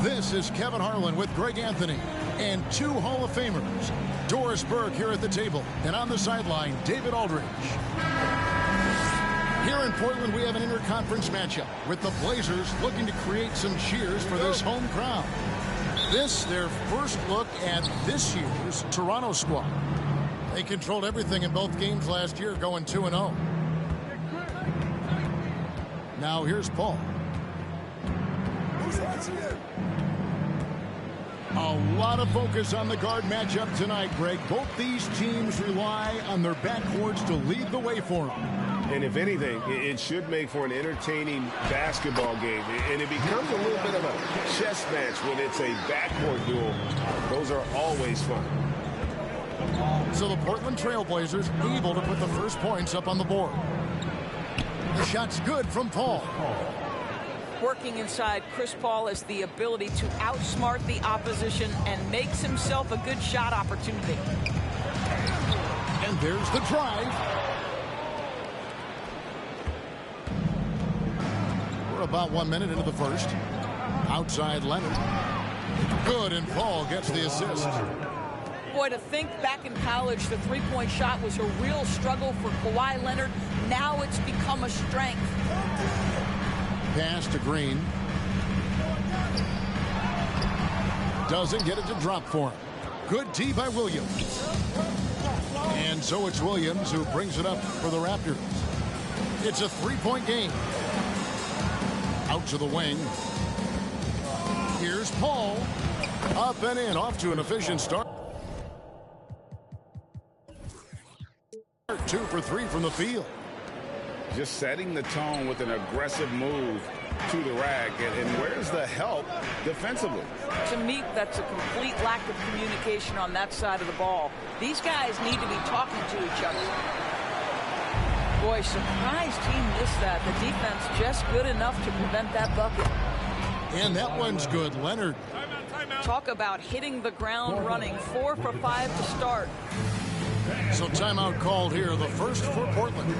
This is Kevin Harlan with Greg Anthony and two Hall of Famers. Doris Burke here at the table, and on the sideline, David Aldridge. Here in Portland, we have an interconference matchup with the Blazers looking to create some cheers for this home crowd. This, their first look at this year's Toronto squad. They controlled everything in both games last year, going 2-0. Now here's Paul. A lot of focus on the guard matchup tonight, Greg. Both these teams rely on their backcourts to lead the way for them. And if anything, it should make for an entertaining basketball game. And it becomes a little bit of a chess match when it's a backcourt duel. Those are always fun. So the Portland Trailblazers able to put the first points up on the board. The shot's good from Paul. Working inside, Chris Paul has the ability to outsmart the opposition and makes himself a good shot opportunity. And there's the drive. We're about 1 minute into the first. Outside Leonard. Good, and Paul gets the assist. Boy, to think back in college the three-point shot was a real struggle for Kawhi Leonard. Now it's become a strength. Pass to Green. Doesn't get it to drop for him. Good D by Williams. And so it's Williams who brings it up for the Raptors. It's a three-point game. Out to the wing. Here's Paul. Up and in, off to an efficient start. 2 for 3 from the field. Just setting the tone with an aggressive move to the rack. And where's the help defensively? To me, that's a complete lack of communication on that side of the ball. These guys need to be talking to each other. Boy, surprised he missed that. The defense just good enough to prevent that bucket. And that one's good. Leonard. Talk about hitting the ground running. 4 for 5 to start. So timeout called here, the first for Portland.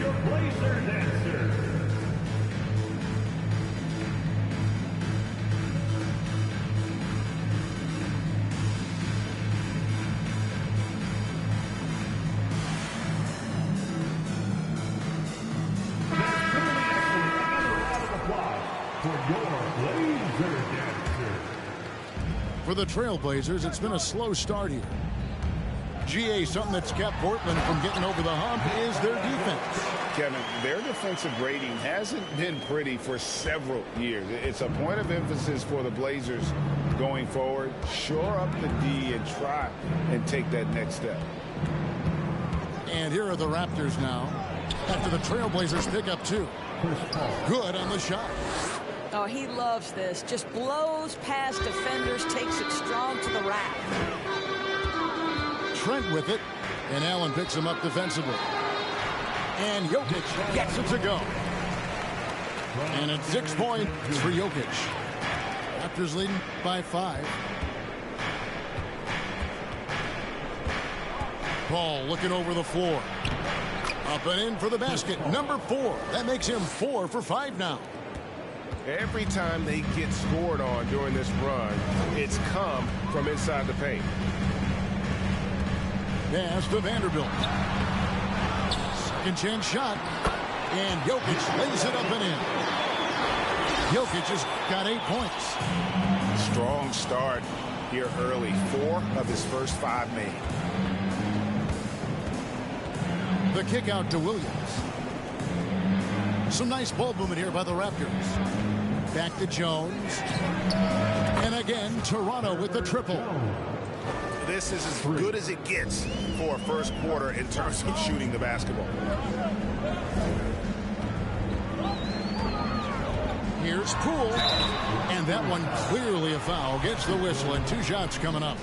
For the Trailblazers, it's been a slow start here. GA, something that's kept Portland from getting over the hump is their defense. Kevin, their defensive rating hasn't been pretty for several years. It's a point of emphasis for the Blazers going forward. Shore up the D and try and take that next step. And here are the Raptors now. After the Trailblazers pick up 2. Good on the shot. Oh, he loves this. Just blows past defenders, takes it strong to the rack. Trent with it, and Allen picks him up defensively. And Jokic gets it to go. And it's 6 points for Jokic. Raptors leading by 5. Paul looking over the floor. Up and in for the basket. Number 4. That makes him 4 for 5 now. Every time they get scored on during this run, it's come from inside the paint. Pass to Vanderbilt. Second chance shot. And Jokic lays it up and in. Jokic has got 8 points. Strong start here early. 4 of his first 5 made. The kick out to Williams. Some nice ball movement here by the Raptors. Back to Jones. And again, Toronto with the triple. This is as good as it gets for a first quarter in terms of shooting the basketball. Here's Poole. And that one clearly a foul. Gets the whistle, and 2 shots coming up.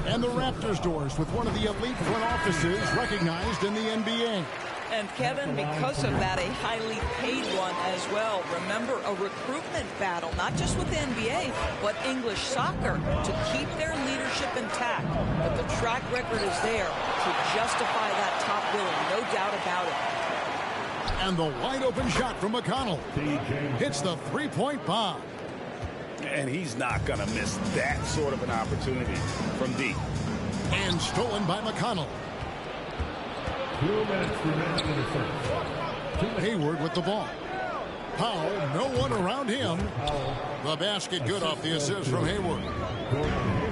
And the Raptors doors with one of the elite front offices recognized in the NBA. And Kevin, because of that, a highly paid one as well. Remember, a recruitment battle, not just with the NBA, but English soccer, to keep their leadership intact. But the track record is there to justify that top billing, no doubt about it. And the wide open shot from McConnell. Hits the three-point bomb. And he's not going to miss that sort of an opportunity from deep. And stolen by McConnell. 2 minutes remaining in the first. Hayward with the ball. Powell, no one around him. The basket good off the assist from Hayward.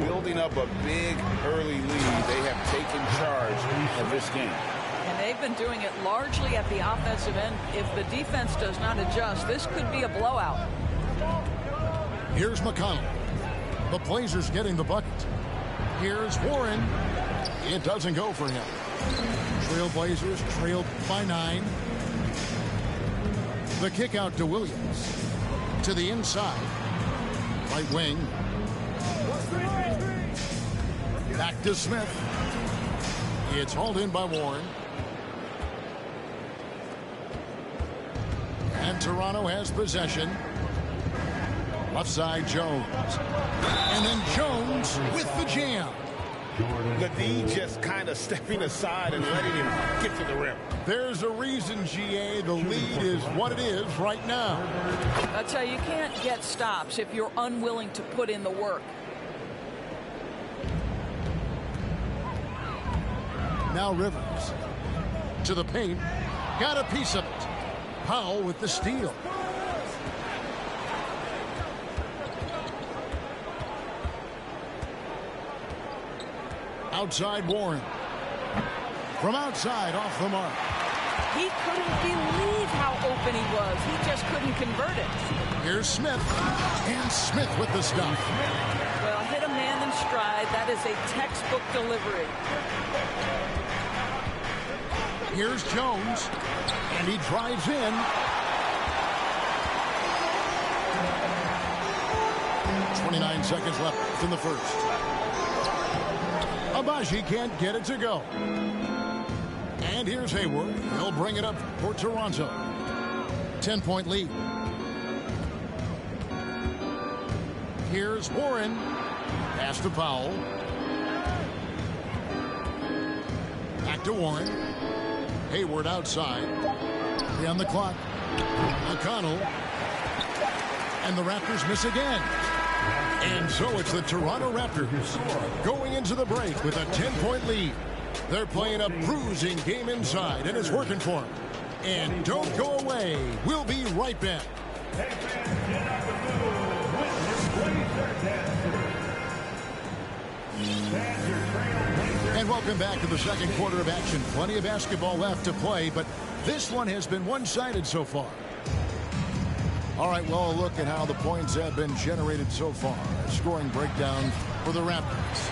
Building up a big early lead, they have taken charge of this game. And they've been doing it largely at the offensive end. If the defense does not adjust, this could be a blowout. Here's McConnell. The Blazers getting the bucket. Here's Warren. It doesn't go for him. Trail Blazers trailed by 9. The kick out to Williams. To the inside. Right wing. Back to Smith. It's hauled in by Warren. And Toronto has possession. Left side, Jones. And then Jones with the jam. The D just kind of stepping aside and letting him get to the rim. There's a reason, GA. The lead is what it is right now. I'll tell you, you can't get stops if you're unwilling to put in the work. Now Rivers. To the paint. Got a piece of it. Powell with the steal. Outside Warren. From outside, off the mark. He couldn't believe how open he was. He just couldn't convert it. Here's Smith. And Smith with the stuff. Well, hit a man in stride. That is a textbook delivery. Here's Jones. And he drives in. 29 seconds left in the first. Abaji can't get it to go. And here's Hayward. He'll bring it up for Toronto. 10-point lead. Here's Warren. Pass to Powell. Back to Warren. Hayward outside. 3 on the clock. McConnell. And the Raptors miss again. And so it's the Toronto Raptors going into the break with a 10-point lead. They're playing a bruising game inside, and it's working for them. And don't go away. We'll be right back. And welcome back to the second quarter of action. Plenty of basketball left to play, but this one has been one-sided so far. All right, well, a look at how the points have been generated so far. A scoring breakdown for the Raptors.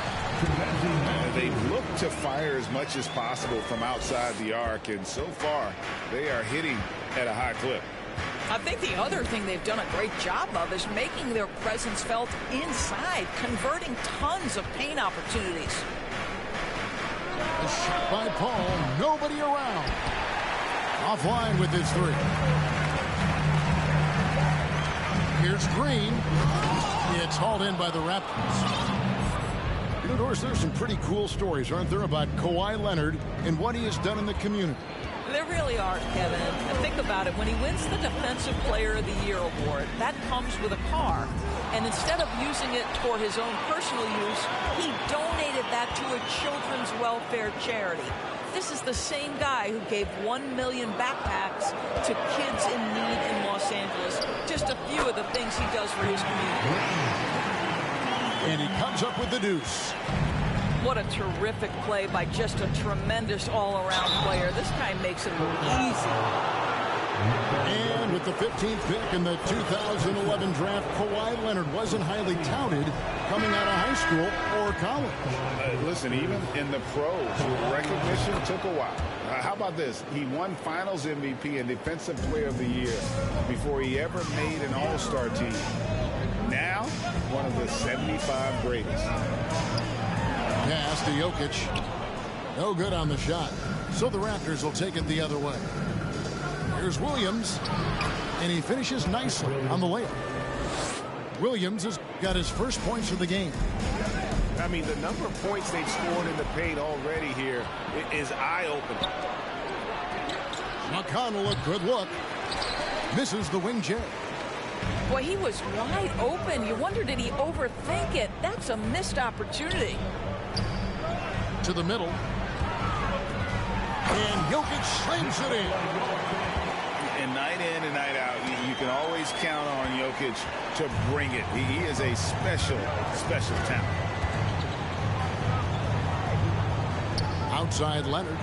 They've looked to fire as much as possible from outside the arc, and so far they are hitting at a high clip. I think the other thing they've done a great job of is making their presence felt inside, converting tons of paint opportunities. A shot by Paul. Nobody around. Offline with his 3. Here's Green. It's hauled in by the Raptors. You know, Doris, there's some pretty cool stories, aren't there, about Kawhi Leonard and what he has done in the community. There really are, Kevin. And think about it. When he wins the Defensive Player of the Year award, that comes with a car. And instead of using it for his own personal use, he donated that to a children's welfare charity. This is the same guy who gave 1 million backpacks to kids in need in Los Angeles. Just a few of the things he does for his community. And he comes up with the deuce. What a terrific play by just a tremendous all-around player. This guy makes it look easy. And with the 15th pick in the 2011 draft, Kawhi Leonard wasn't highly touted coming out of high school or college. Listen, even in the pros, recognition took a while. How about this? He won Finals MVP and Defensive Player of the Year before he ever made an All-Star team. Now, one of the 75 greatest. Pass to Jokic. No good on the shot. So the Raptors will take it the other way. Here's Williams. And he finishes nicely on the layup. Williams has got his first points of the game. I mean, the number of points they've scored in the paint already here is eye-opening. McConnell, a good look. Misses the wing J. Boy, he was wide open. You wonder, did he overthink it? That's a missed opportunity. To the middle. And Jokic slams it in. And night in and night out, you can always count on Jokic to bring it. He is a special, special talent. Outside Leonard.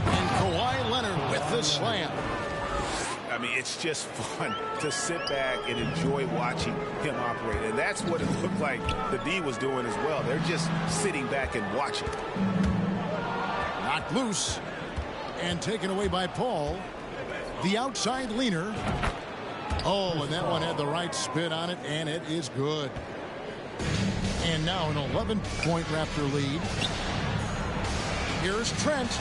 And Kawhi Leonard with the slam. I mean, it's just fun to sit back and enjoy watching him operate. And that's what it looked like the D was doing as well. They're just sitting back and watching. Knocked loose and taken away by Paul. The outside leaner. Oh, and that one had the right spin on it, and it is good. And now an 11-point Raptor lead. Here's Trent.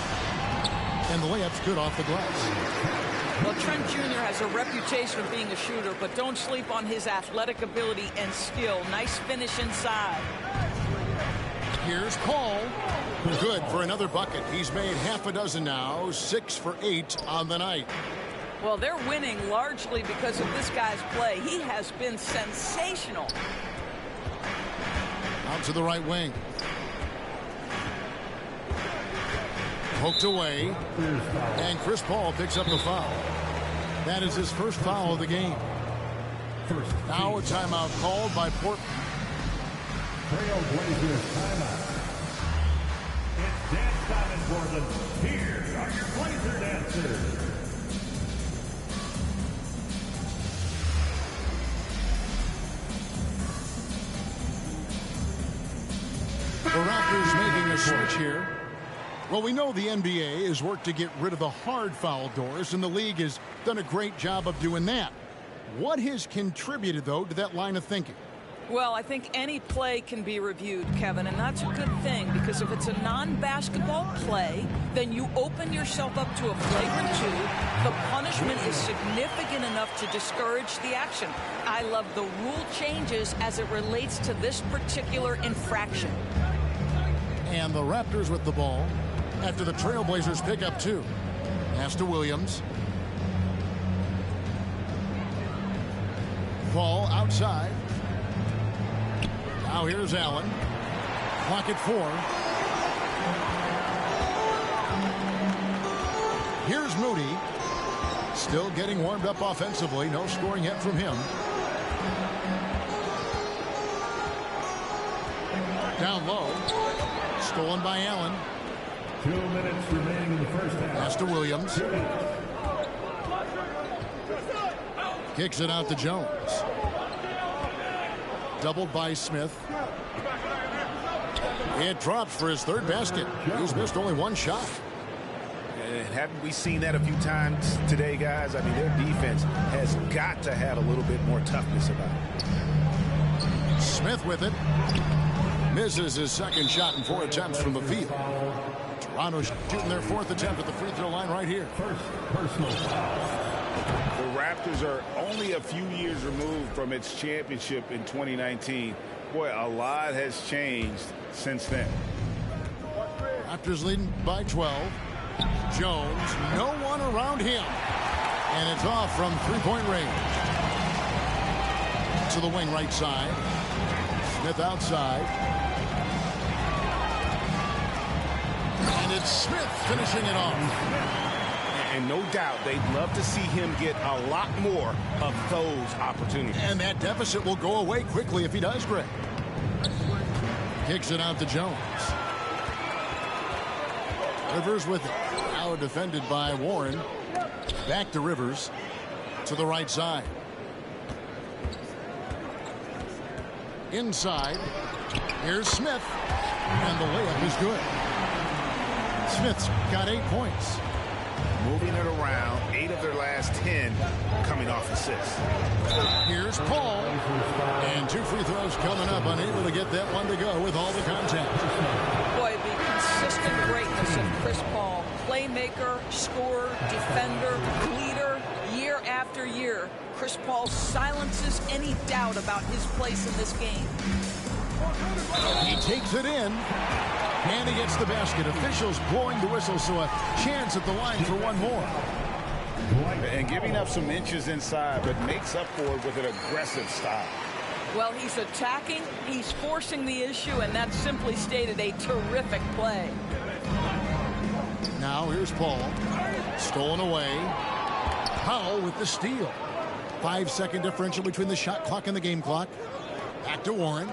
And the layup's good off the glass. Well, Trent Jr. has a reputation of being a shooter, but don't sleep on his athletic ability and skill. Nice finish inside. Here's Paul. Good for another bucket. He's made half a dozen now, 6 for 8 on the night. Well, they're winning largely because of this guy's play. He has been sensational. Out to the right wing. Poked away. And Chris Paul picks up the foul. That is his first foul of the game. Now a timeout called by Portland. Trailblazers timeout. It's dance time in Portland. Here are your Blazer dancers. The Raptors making a switch here. Well, we know the NBA has worked to get rid of the hard foul doors, and the league has done a great job of doing that. What has contributed, though, to that line of thinking? Well, I think any play can be reviewed, Kevin, and that's a good thing, because if it's a non-basketball play, then you open yourself up to a flagrant 2. The punishment is significant enough to discourage the action. I love the rule changes as it relates to this particular infraction. And the Raptors with the ball after the Trailblazers pick up 2. Pass to Williams. Paul outside. Now here's Allen. Clock at 4. Here's Moody. Still getting warmed up offensively. No scoring yet from him. Down low. Stolen by Allen. 2 minutes remaining in the first half. Pass to Williams. Kicks it out to Jones. Doubled by Smith. It drops for his third basket. He's missed only one shot. And haven't we seen that a few times today, guys? I mean, their defense has got to have a little bit more toughness about it. Smith with it. Misses his second shot in 4 attempts from the field. Toronto shooting their 4th attempt at the free throw line right here. First personal foul. The Raptors are only a few years removed from its championship in 2019. Boy, a lot has changed since then. Raptors leading by 12. Jones, no one around him. And it's off from three-point range. To the wing right side. Smith outside. And it's Smith finishing it off. And no doubt they'd love to see him get a lot more of those opportunities. And that deficit will go away quickly if he does, Greg. Kicks it out to Jones. Rivers with it. Now defended by Warren. Back to Rivers. To the right side. Inside. Here's Smith. And the layup is good. Smith's got 8 points. Moving it around, 8 of their last 10 coming off assists. Here's Paul. And 2 free throws coming up. Unable to get that one to go with all the contact. Boy, the consistent greatness of Chris Paul. Playmaker, scorer, defender, leader, year after year. Chris Paul silences any doubt about his place in this game. He takes it in. And he gets the basket. Officials blowing the whistle, so a chance at the line for one more. And giving up some inches inside, but makes up for it with an aggressive style. Well, he's attacking, he's forcing the issue, and that's simply stated a terrific play. Now here's Paul. Stolen away. Powell with the steal. 5-second differential between the shot clock and the game clock. Back to Warren.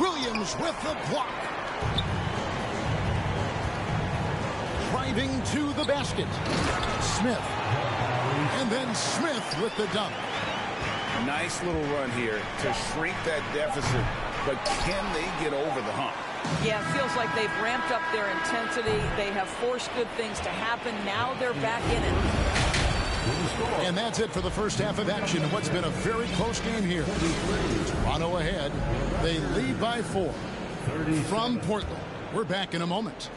Williams with the block. Driving to the basket. Smith. And then Smith with the dunk. Nice little run here to shrink that deficit, but can they get over the hump? Yeah, it feels like they've ramped up their intensity. They have forced good things to happen. Now they're back in it. And that's it for the first half of action in what's been a very close game here. Toronto ahead. They lead by 4. From Portland, we're back in a moment.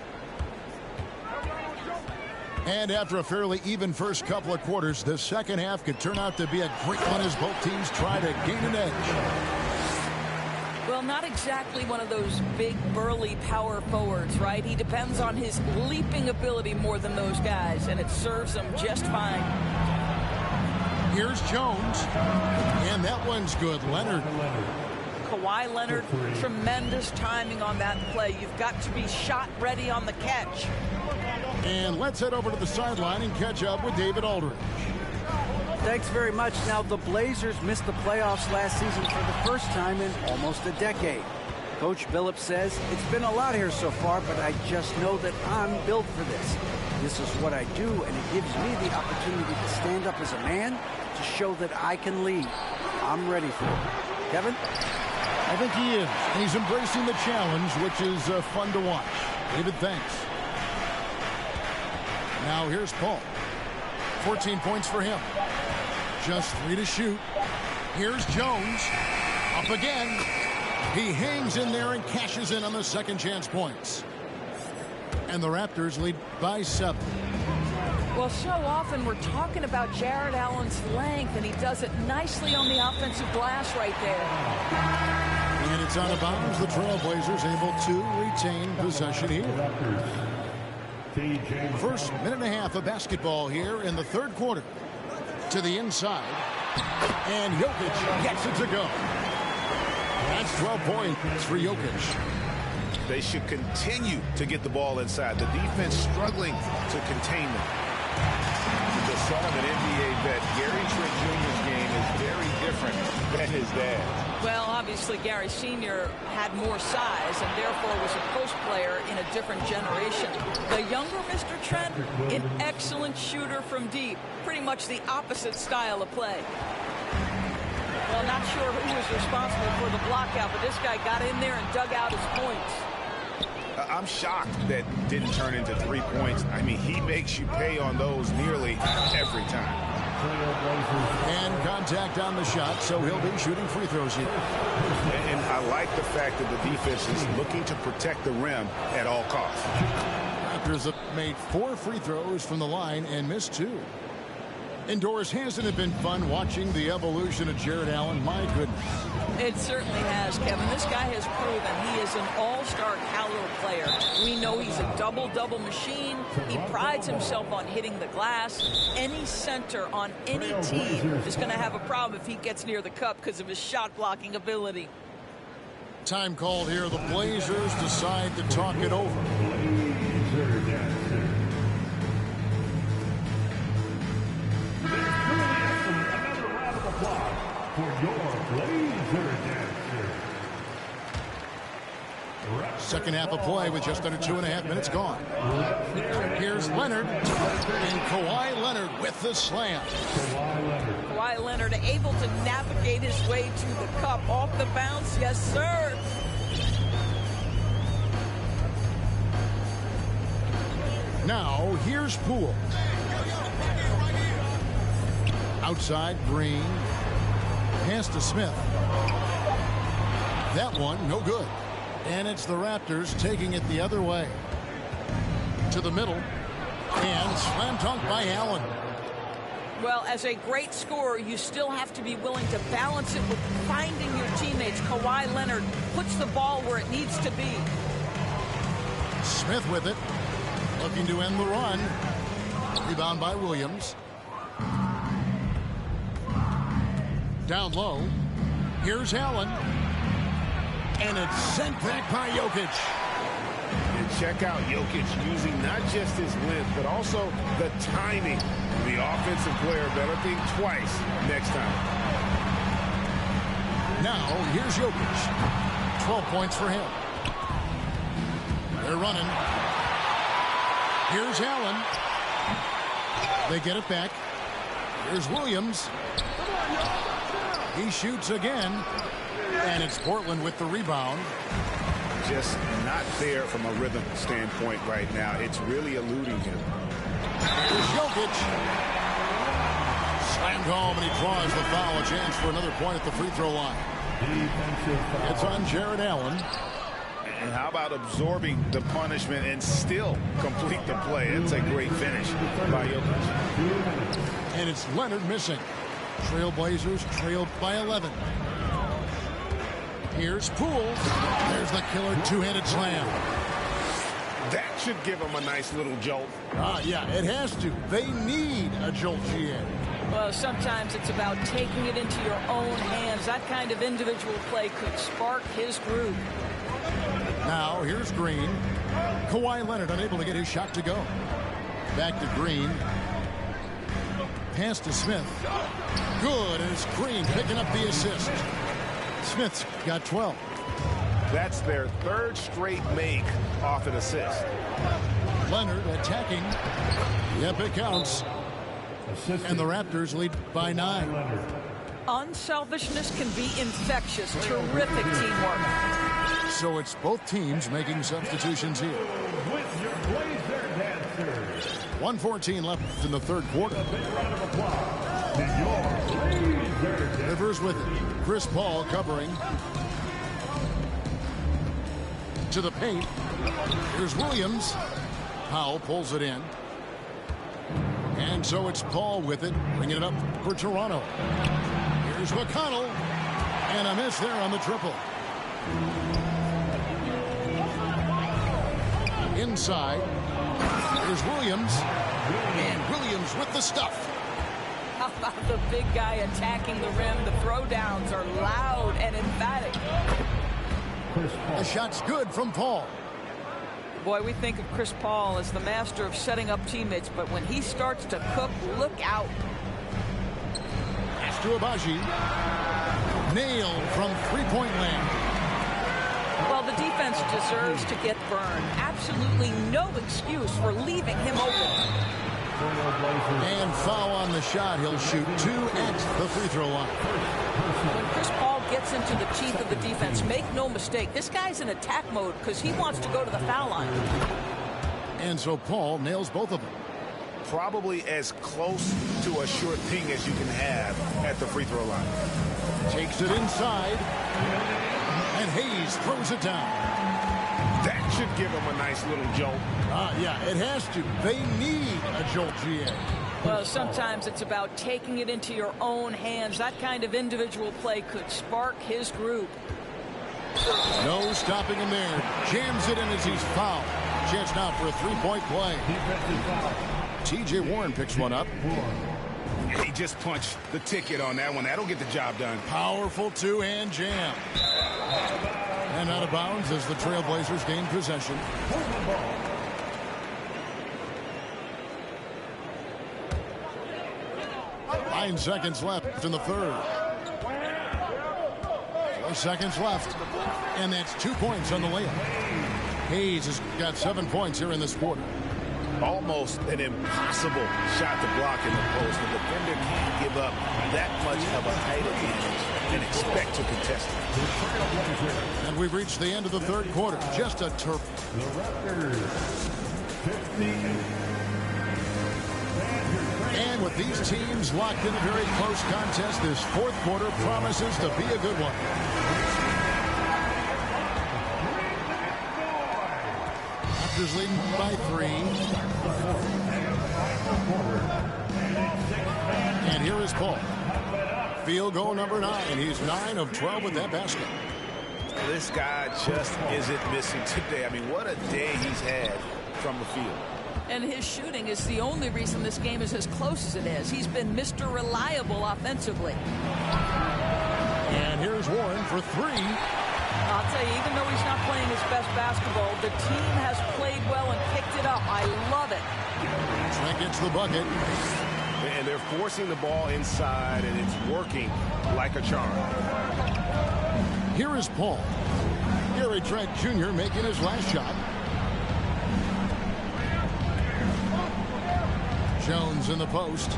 And after a fairly even first couple of quarters, the second half could turn out to be a great one as both teams try to gain an edge. Well, not exactly one of those big, burly power forwards, right? He depends on his leaping ability more than those guys, and it serves him just fine. Here's Jones, and that one's good. Leonard. Kawhi Leonard, tremendous timing on that play. You've got to be shot ready on the catch. And let's head over to the sideline and catch up with David Aldridge. Thanks very much. Now, the Blazers missed the playoffs last season for the first time in almost a decade. Coach Billups says, it's been a lot here so far, but I just know that I'm built for this. This is what I do, and it gives me the opportunity to stand up as a man to show that I can lead. I'm ready for it. Kevin? I think he is, and he's embracing the challenge, which is fun to watch. David, thanks. Now here's Paul. 14 points for him. Just 3 to shoot. Here's Jones. Up again. He hangs in there and cashes in on the second chance points. And the Raptors lead by 7. Well, so often we're talking about Jared Allen's length, and he does it nicely on the offensive glass right there. And it's out of bounds. The Trailblazers able to retain possession here. First minute and a half of basketball here in the third quarter. To the inside. And Jokic gets it to go. That's 12 points for Jokic. They should continue to get the ball inside. The defense struggling to contain them. The son of an NBA vet, Gary Trent Jr.'s game is very different than his dad. Well, obviously, Gary Sr. had more size and therefore was a post player in a different generation. The younger Mr. Trent, an excellent shooter from deep. Pretty much the opposite style of play. Well, not sure who was responsible for the blockout, but this guy got in there and dug out his points. I'm shocked that didn't turn into 3 points. I mean, he makes you pay on those nearly every time. And contact on the shot, so he'll be shooting free throws here. And I like the fact that the defense is looking to protect the rim at all costs. Raptors have made 4 free throws from the line and missed 2. Indoors, hasn't it been fun watching the evolution of Jared Allen? My goodness. It certainly has, Kevin. This guy has proven he is an all-star caliber player. We know he's a double-double machine. He prides himself on hitting the glass. Any center on any team is going to have a problem if he gets near the cup because of his shot-blocking ability. Time called here. The Blazers decide to talk it over. For your Blazer dancer. Second half of play with just under 2.5 minutes gone. Here's Leonard. And Kawhi Leonard with the slam. Kawhi Leonard able to navigate his way to the cup off the bounce. Yes, sir. Now, here's Poole. Outside, Green. Pass to Smith. That one, no good. And it's the Raptors taking it the other way. To the middle. And slam dunk by Allen. Well, as a great scorer, you still have to be willing to balance it with finding your teammates. Kawhi Leonard puts the ball where it needs to be. Smith with it, looking to end the run. Rebound by Williams. Down low. Here's Allen. And it's sent back by Jokic. And check out Jokic using not just his length, but also the timing. The offensive player better think twice next time. Now, here's Jokic. 12 points for him. They're running. Here's Allen. They get it back. Here's Williams. He shoots again. And it's Portland with the rebound. Just not there from a rhythm standpoint right now. It's really eluding him. Here's Jokic. Slammed home, and he draws the foul. A chance for another point at the free throw line. It's on Jared Allen. And how about absorbing the punishment and still complete the play? It's a great finish by Jokic. And it's Leonard missing. Trailblazers trailed by 11. Here's Poole. There's the killer two-handed slam. That should give them a nice little jolt. Yeah, it has to. They need a jolt, GA. Well, sometimes it's about taking it into your own hands. That kind of individual play could spark his groove. Now, here's Green. Kawhi Leonard unable to get his shot to go. Back to Green. Pass to Smith. Good, and it's Green picking up the assist. Smith's got 12. That's their third straight make off an assist. Leonard attacking. Yep, it counts. And the Raptors lead by 9. Unselfishness can be infectious. Terrific teamwork. So it's both teams making substitutions here. 1:14 left in the third quarter. Rivers with it. Chris Paul covering. To the paint. Here's Williams. Powell pulls it in. And so it's Paul with it, bringing it up for Toronto. Here's McConnell. And a miss there on the triple. Inside. Here's Williams. And Williams with the stuff. How about the big guy attacking the rim? The throwdowns are loud and emphatic. The shot's good from Paul. Boy, we think of Chris Paul as the master of setting up teammates, but when he starts to cook, look out. Pass to Abaji. Nailed from three-point land. Well, the defense deserves to get burned. Absolutely no excuse for leaving him open. And foul on the shot. He'll shoot 2 at the free throw line. When Chris Paul gets into the teeth of the defense, make no mistake, this guy's in attack mode because he wants to go to the foul line. And so Paul nails both of them. Probably as close to a sure thing as you can have at the free throw line. Takes it inside. And Hayes throws it down. That should give them a nice little jolt. Yeah, it has to. They need a jolt, GA. Well, sometimes it's about taking it into your own hands. That kind of individual play could spark his groove. No stopping him there. Jams it in as he's fouled. Chance now for a three-point play. T.J. Warren picks one up. He just punched the ticket on that one. That'll get the job done. Powerful two-hand jam. And out of bounds as the Trailblazers gain possession. 9 seconds left in the third. 4 seconds left. And that's 2 points on the layup. Hayes has got 7 points here in this quarter. Almost an impossible shot to block in the post. The defender can't give up that much of a height advantage and expect to contest it. And we've reached the end of the third quarter. Just a turf. And with these teams locked in a very close contest, this fourth quarter promises to be a good one. Raptors leading by 3. And here is Paul. Field goal number 9. He's 9 of 12 with that basket. This guy just isn't missing today. I mean, what a day he's had from the field. And his shooting is the only reason this game is as close as it is. He's been Mr. Reliable offensively. And here's Warren for 3. I'll tell you, even though he's not playing his best basketball, the team has played well and picked it up. I love it. Trent gets the bucket. And they're forcing the ball inside, and it's working like a charm. Here is Paul. Gary Trent Jr. making his last shot. Jones in the post.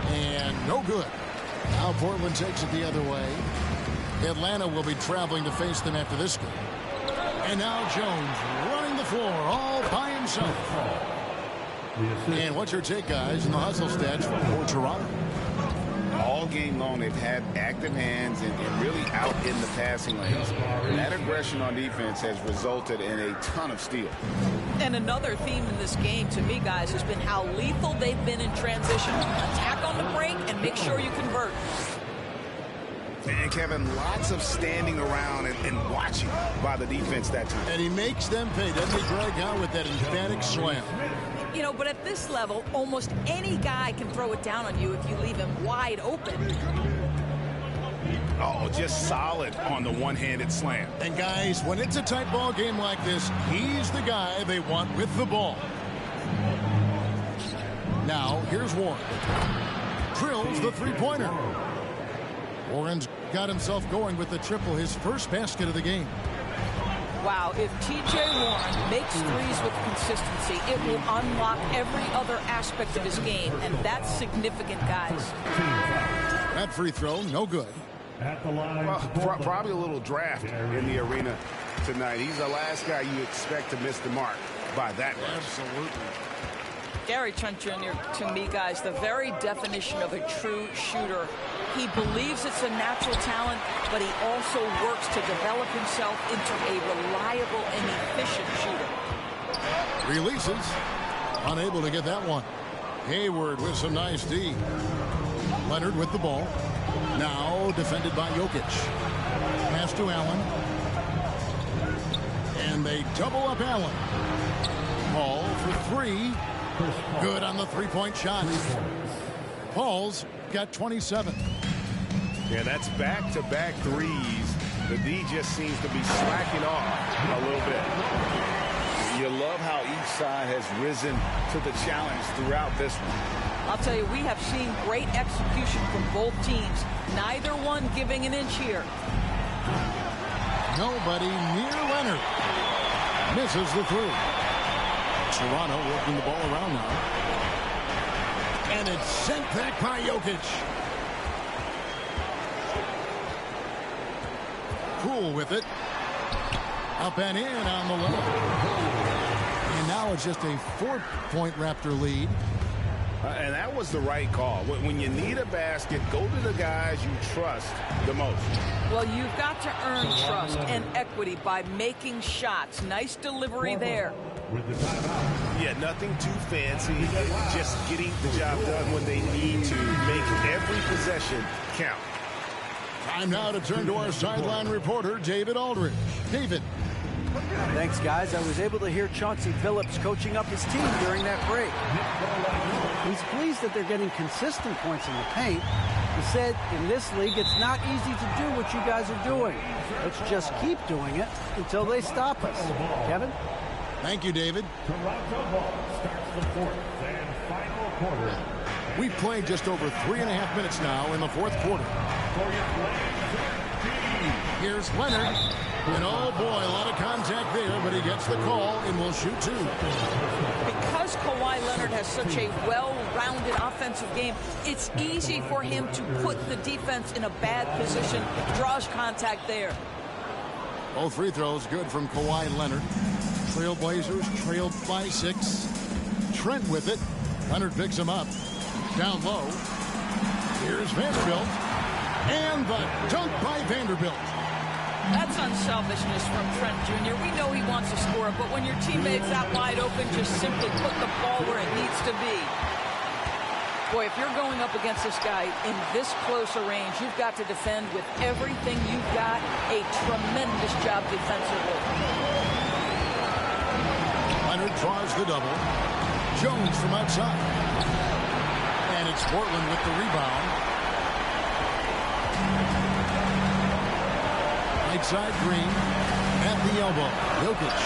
And no good. Now Portland takes it the other way. Atlanta will be traveling to face them after this game. And now Jones running the floor all by himself. And what's your take, guys, in the hustle stats for Toronto? All game long, they've had active hands and really out in the passing lanes. And that aggression on defense has resulted in a ton of steals. And another theme in this game, to me, guys, has been how lethal they've been in transition. Attack on the break and make sure you convert. And Kevin, lots of standing around and watching by the defense that time. And he makes them pay, doesn't he, Greg, with that emphatic slam? You know, but at this level, almost any guy can throw it down on you if you leave him wide open. Oh, just solid on the one-handed slam. And guys, when it's a tight ball game like this, he's the guy they want with the ball. Now, here's Warren. Drills the three-pointer. Warren's got himself going with the triple, his first basket of the game. Wow, if T.J. Warren makes threes with consistency, it will unlock every other aspect of his game, and that's significant, guys. That free throw, no good. At the line. Well, probably a little draft in the arena tonight. He's the last guy you expect to miss the mark by that much. Absolutely. Gary Trent Jr., to me, guys, the very definition of a true shooter. He believes it's a natural talent, but he also works to develop himself into a reliable and efficient shooter. Releases. Unable to get that one. Hayward with some nice D. Leonard with the ball. Now defended by Jokic. Pass to Allen. And they double up Allen. Paul for 3. Good on the three-point shot. Paul's got 27. Yeah, that's back-to-back threes. The D just seems to be slacking off a little bit. You love how each side has risen to the challenge throughout this one. I'll tell you, we have seen great execution from both teams. Neither one giving an inch here. Nobody near Leonard. Misses the three. Toronto working the ball around now. And it's sent back by Jokic. Cool with it. Up and in on the level. And now it's just a 4-point Raptor lead. And that was the right call. When you need a basket, go to the guys you trust the most. Well, you've got to earn trust and equity by making shots. Nice delivery there. With the timeout. Yeah, nothing too fancy. Just getting the job done when they need to. Make every possession count. Time now to turn to our sideline reporter, David Aldridge. David. Thanks, guys. I was able to hear Chauncey Billups coaching up his team during that break. He's pleased that they're getting consistent points in the paint. He said, in this league, it's not easy to do what you guys are doing. Let's just keep doing it until they stop us. Kevin? Thank you, David. Toronto ball starts the fourth and final quarter. We've played just over 3.5 minutes now in the fourth quarter. For your Blazer team. Here's Leonard. And oh boy, a lot of contact there, but he gets the call and will shoot 2. Because Kawhi Leonard has such a well-rounded offensive game, it's easy for him to put the defense in a bad position, draws contact there. Both free throws good from Kawhi Leonard. Trailblazers trailed by 6. Trent with it. Leonard picks him up. Down low. Here's Vanderbilt. And the dunk by Vanderbilt. That's unselfishness from Trent Jr. We know he wants to score, but when your teammate's out wide open, just simply put the ball where it needs to be. Boy, if you're going up against this guy in this close a range, you've got to defend with everything you've got. A tremendous job defensively. Leonard draws the double. Jones from outside. And it's Portland with the rebound. Right side, Green. At the elbow. Jokic.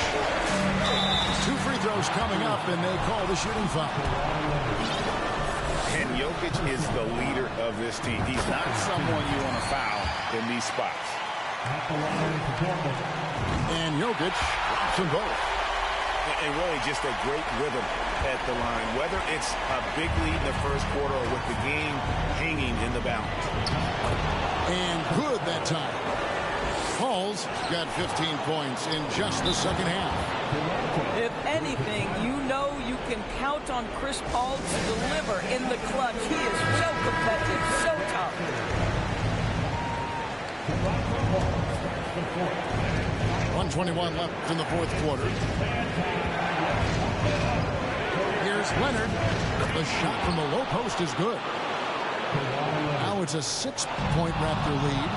2 free throws coming up, and they call the shooting foul. And Jokic is the leader of this team. He's not someone you want to foul in these spots. And Jokic drops them both. And really just a great rhythm at the line, whether it's a big lead in the first quarter or with the game hanging in the balance. And good that time. Paul's got 15 points in just the second half. If anything, you know you can count on Chris Paul to deliver in the clutch. He is so competitive, so tough. 1:21 left in the fourth quarter. Here's Leonard. The shot from the low post is good. Now it's a 6-point Raptor lead.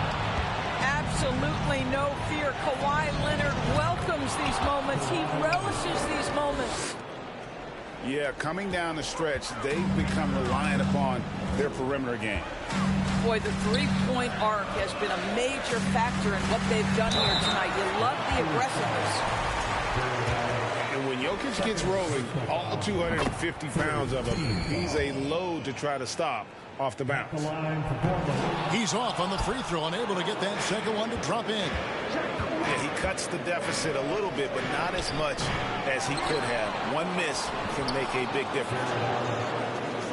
Absolutely no fear. Kawhi Leonard welcomes these moments. He relishes these moments. Yeah, coming down the stretch, they've become reliant upon their perimeter game. Boy, the three-point arc has been a major factor in what they've done here tonight. You love the aggressiveness. And when Jokic gets rolling, all 250 pounds of him, he's a load to try to stop off the bounce. He's off on the free throw, unable to get that second one to drop in. Yeah, he cuts the deficit a little bit, but not as much as he could have. One miss can make a big difference.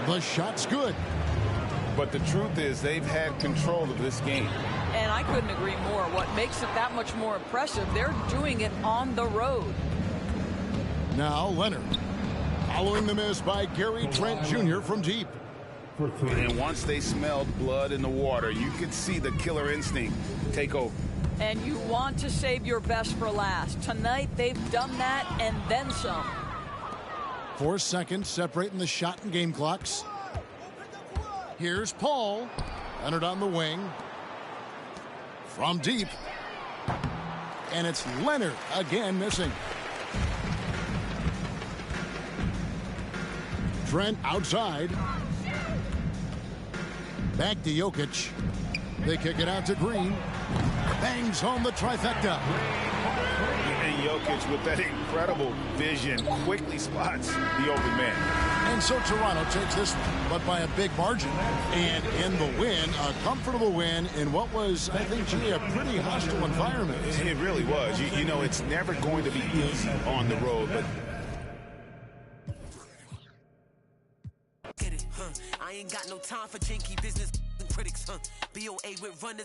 The shot's good. But the truth is they've had control of this game. And I couldn't agree more. What makes it that much more impressive, they're doing it on the road. Now Leonard. Following the miss by Gary Trent Jr. from deep. And once they smelled blood in the water, you could see the killer instinct take over. And you want to save your best for last. Tonight, they've done that and then some. 4 seconds separating the shot and game clocks. Here's Paul. Leonard on the wing. From deep. And it's Leonard again missing. Trent outside. Back to Jokic. They kick it out to Green. Bangs home the trifecta. And Jokic, with that incredible vision, quickly spots the open man. And so Toronto takes this, but by a big margin. And in the win, a comfortable win in what was, I think, Jimmy, a pretty hostile environment. It really was. You know, it's never going to be easy on the road, but I ain't got no time for janky business critics, BOA with runners.